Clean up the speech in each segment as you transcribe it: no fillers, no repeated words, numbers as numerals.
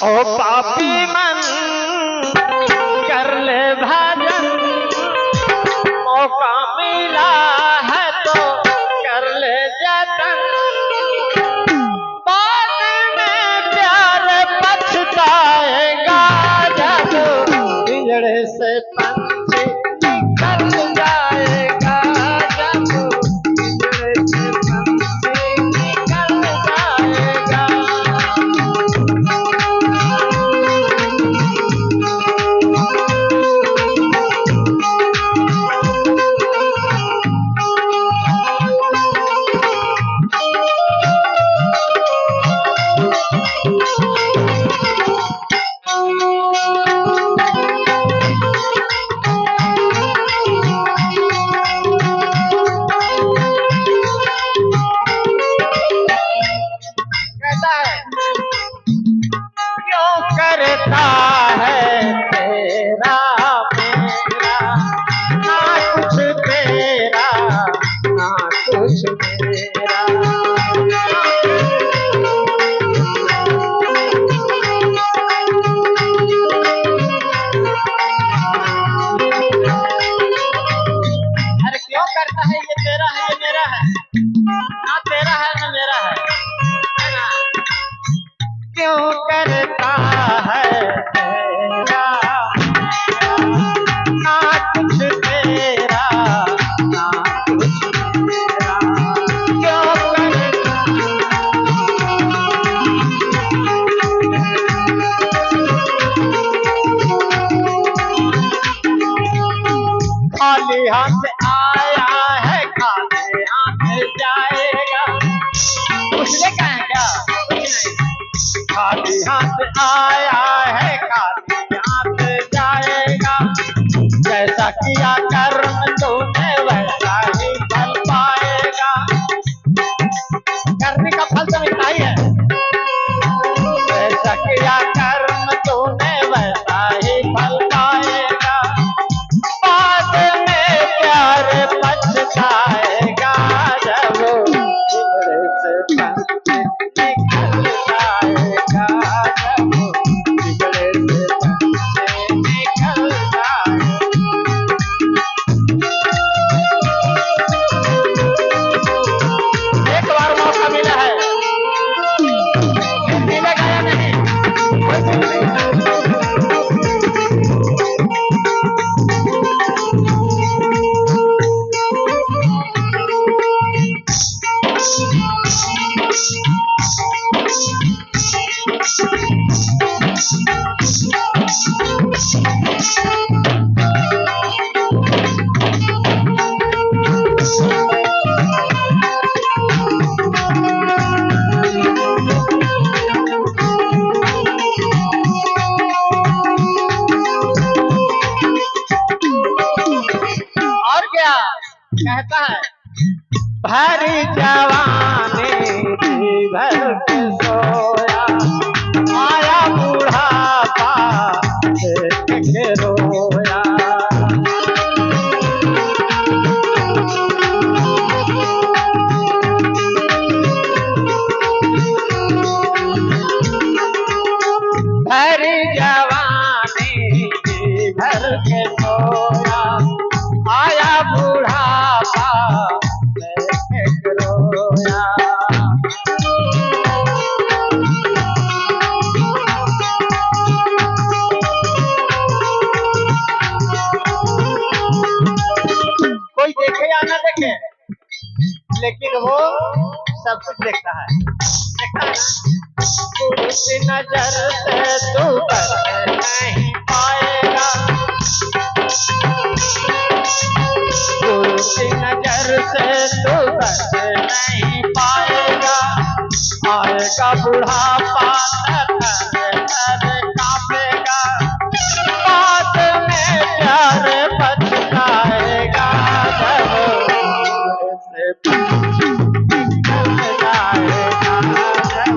ओ पापी मन कर ले भजन, मौका मिला है तो कर ले जतन। बाद में प्यार पछताएगा जब पिंजड़े से पंछी निकल जाएगा, जब पिंजड़े से पंछी निकल जाएगा। करता है तेरा मेरा, ना कुछ तेरा ना कुछ मेरा। अरे क्यों करता है? ये तेरा है ये मेरा है, ना तेरा है ना मेरा है ना? क्यों करता है तेरा ना कुछ तेरा ना कुछ मेरा? क्यों करता? खाली हाथ आया है खाली हाथ जाएगा, उसने कहा क्या? कुछ नहीं। खाली हाथ आया है खाली हाथ जाएगा, जैसा किया कर्म तूने वैसा ही फल पाएगा। करने का फल तो मिलता ही है, जैसा किया कर्म तूने वैसा ही फल पाएगा। बाद में प्यार पछताएगा जब पिंजड़े से पंछी निकल जाएगा, जब पिंजड़े से पंछी निकल जाएगा। एक बार मौका मिला है, मिलेगा या नहीं? कोई नहीं। और क्या कहता है? भरी जवानी जी भर के सोया, आया बुढ़ापा देख के रोया। भरी जवानी जी भर के सोया, आया बुढ़ापा देख रोया। कोई देखे या ना देखे, लेकिन वो सब कुछ देखता है। देखता है उसकी नजर से तू बच नहीं पाएगा, उसकी नजर से तू बच नहीं पाएगा। आएगा बुढ़ापा कांपेगा, बाद में प्यार पछताएगा जब से पंछी निकल जाएगा, जब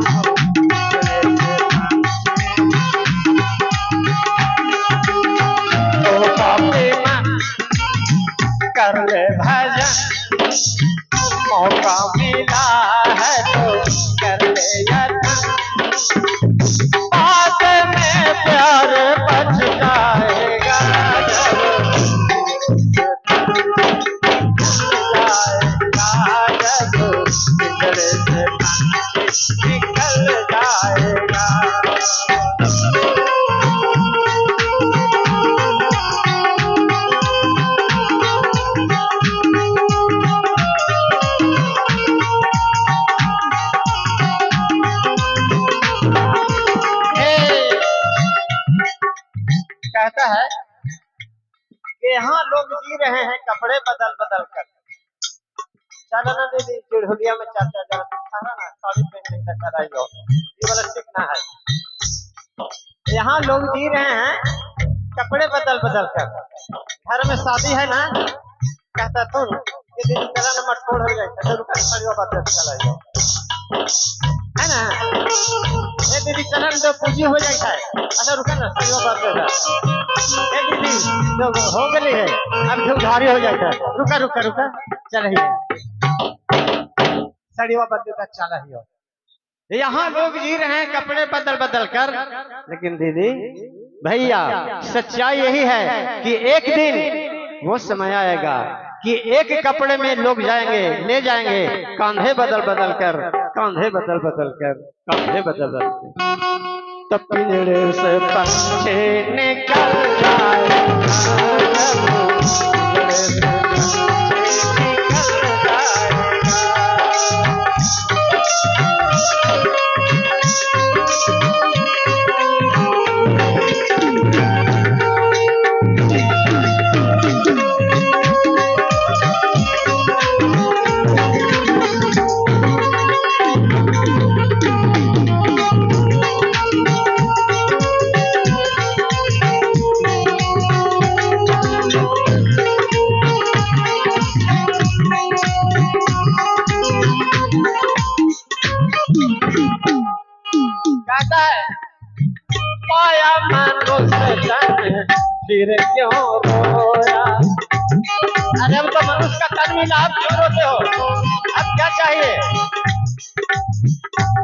ओ पापी मन कर ले भजन, मौका मिला है तो कर ले यतन। बाद निकल जाएगा। कहता है कि यहाँ लोग जी रहे हैं कपड़े बदल बदल कर। चलो ना दीदी चिड़हुलिया में चाचा जरा ना साड़ी पहनने का चला जाओ, ये वाला सीखना है। यहाँ लोग जी रहे हैं कपड़े बदल बदल कर। घर में शादी है ना, कहता तुम ये दीदी चला ना मटकोड़ हो जाए तो रुका बदल चला जाओ, है ना। ये दीदी चलन तो पूजी हो जाता है, अच्छा रुका ना सरिया बात कर। ये दीदी जो हो गई है अब जो भारी हो जाता है, रुका रुका रुका चल ही सड़िया बदल का चला ही हो। यहाँ लोग जी रहे हैं कपड़े बदल बदल कर, लेकिन दीदी भैया सच्चाई यही है कि एक दिन वो समय आएगा कि एक कपड़े में लोग जाएंगे ले जाएंगे कांधे बदल बदल कर, कांधे बदल बदल कर, कांधे बदल बदल कर। तब पिंजरे से पंछी निकल जाएगा। कहता है पाया मनुष्य तन फिर क्यों रोया। अरे अब तो मनुष्य का तन मिला, आप क्यों रोते हो, अब क्या चाहिए।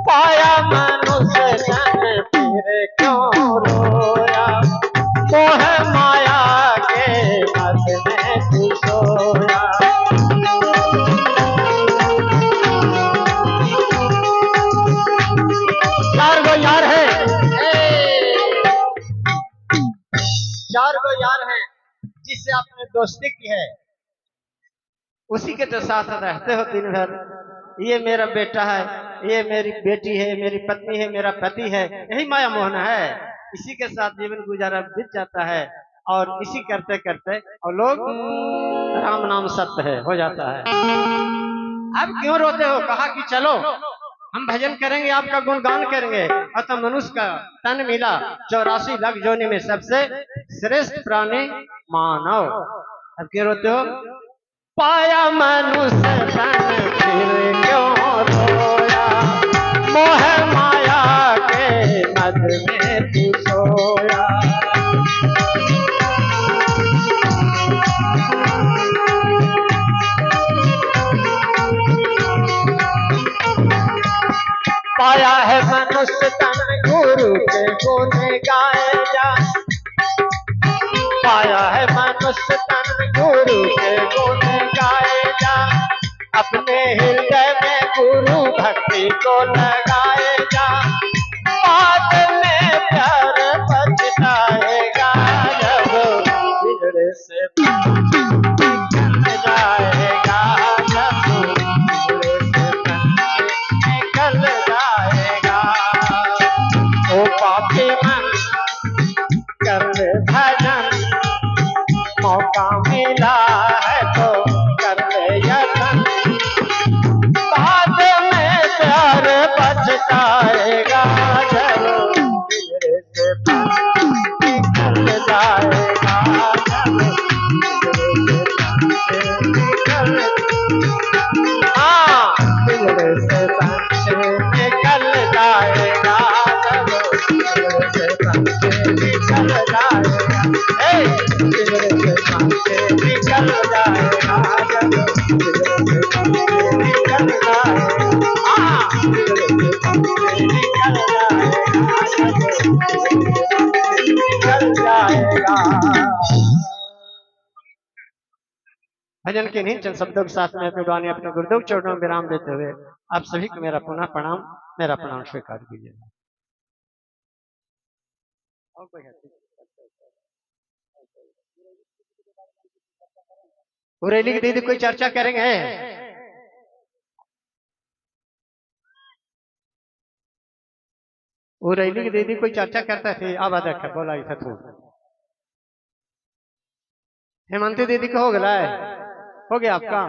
पाया मनुष्य तन फिर क्यों रोया, मोह माया के मत में तू सोया। यार है चार गो यार हैं जिससे आपने दोस्ती की है, उसी के तो साथ रहते हो दिन भर। ये मेरा बेटा है, ये मेरी बेटी है, मेरी पत्नी है, मेरा पति है, यही माया मोहन है। इसी के साथ जीवन गुजारा बीत जाता है और इसी करते करते और लोग राम नाम सत्य है हो जाता है। अब क्यों रोते हो, कहा कि चलो हम भजन करेंगे, आपका गुणगान करेंगे। अतः मनुष्य का तन मिला 84 लाख जोनि में सबसे श्रेष्ठ प्राणी मानव। अब क्यों रोते हो, पाया मनुष्य तन फिर क्यों रोया, मोह माया के मद में तू सोया। पाया है मनुष्य तन गुरु के गुण गाए जा, पाया है मनुष्य तन गुरु के गुण गाए जा। अपने हृदय में गुरु भक्ति को लगाए जा, बाद में प्यार बचताएगा जब बिगड़े से निकल जाएगा, जब निकल जाएगा। ओ पापी मन कर भजन, मौका मिला है तो कर ले यतन, बाद में प्यार बचताएगा जब बिगड़े से निकल जाएगा, जब बिगड़े से निकल जाएगा, जब निकल जाएगा, निकल जाएगा, जब निकल जाएगा। भजन के नहीं चंद शब्दों के साथ में अपने गाने अपने गुरुदेव चरणों में विराम देते हुए आप सभी को मेरा पुनः प्रणाम, मेरा प्रणाम स्वीकार कीजिएगा। और कोई है? उरेली की दीदी कोई चर्चा करेंगे? उरेली की दीदी कोई चर्चा करता थे, अब अध्यक्ष बोला इसे तू हेमंती दीदी को हो गया आपका